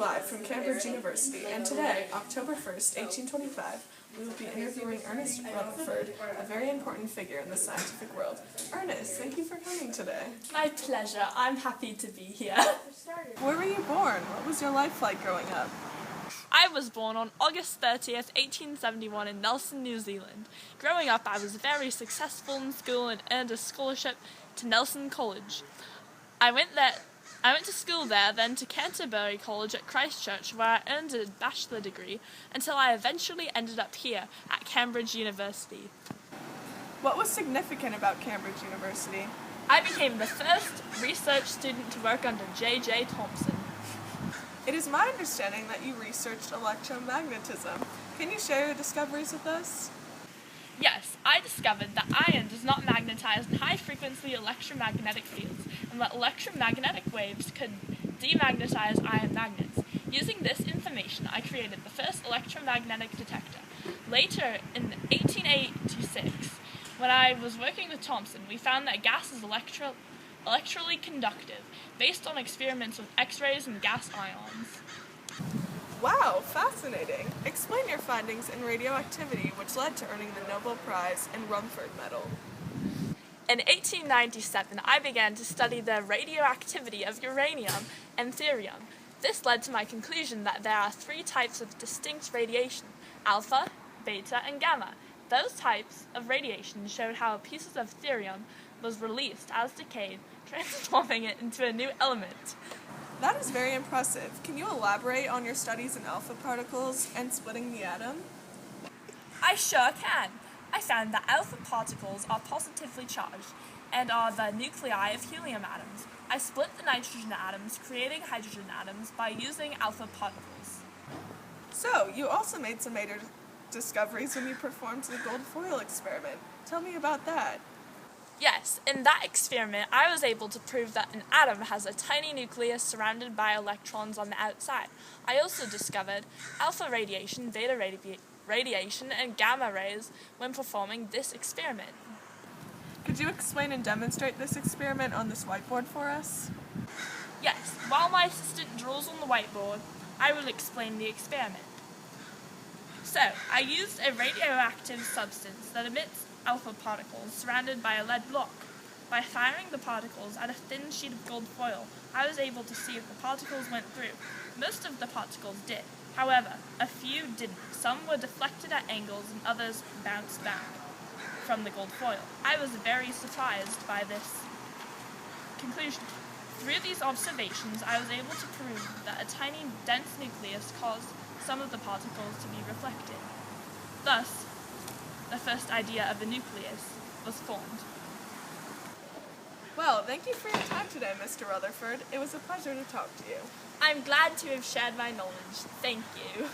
live from Cambridge University, and today, October 1st, 1825, we will be interviewing Ernest Rutherford, a very important figure in the scientific world. Ernest, thank you for coming today. My pleasure. I'm happy to be here. Where were you born? What was your life like growing up? I was born on August 30th, 1871 in Nelson, New Zealand. Growing up, I was very successful in school and earned a scholarship to Nelson College. I went to school there, then to Canterbury College at Christchurch, where I earned a bachelor degree, until I eventually ended up here at Cambridge University. What was significant about Cambridge University? I became the first research student to work under J.J. Thomson. It is my understanding that you researched electromagnetism. Can you share your discoveries with us? Yes, I discovered that iron does not magnetize in high-frequency electromagnetic fields, and that electromagnetic waves could demagnetize iron magnets. Using this information, I created the first electromagnetic detector. Later, in 1886, when I was working with Thomson, we found that gas is electrically conductive, based on experiments with X-rays and gas ions. Wow, fascinating. Explain your findings in radioactivity, which led to earning the Nobel Prize and Rumford Medal. In 1897, I began to study the radioactivity of uranium and thorium. This led to my conclusion that there are three types of distinct radiation: alpha, beta, and gamma. Those types of radiation showed how pieces of thorium was released as decayed, transforming it into a new element. That is very impressive. Can you elaborate on your studies in alpha particles and splitting the atom? I sure can. I found that alpha particles are positively charged and are the nuclei of helium atoms. I split the nitrogen atoms, creating hydrogen atoms by using alpha particles. So, you also made some major discoveries when you performed the gold foil experiment. Tell me about that. Yes, in that experiment, I was able to prove that an atom has a tiny nucleus surrounded by electrons on the outside. I also discovered alpha radiation, beta radiation, and gamma rays when performing this experiment. Could you explain and demonstrate this experiment on this whiteboard for us? Yes, while my assistant draws on the whiteboard, I will explain the experiment. So, I used a radioactive substance that emits alpha particles surrounded by a lead block. By firing the particles at a thin sheet of gold foil, I was able to see if the particles went through. Most of the particles did. However, a few didn't. Some were deflected at angles and others bounced back from the gold foil. I was very surprised by this conclusion. Through these observations, I was able to prove that a tiny, dense nucleus caused some of the particles to be reflected. Thus, the first idea of a nucleus was formed. Well, thank you for your time today, Mr. Rutherford. It was a pleasure to talk to you. I'm glad to have shared my knowledge. Thank you.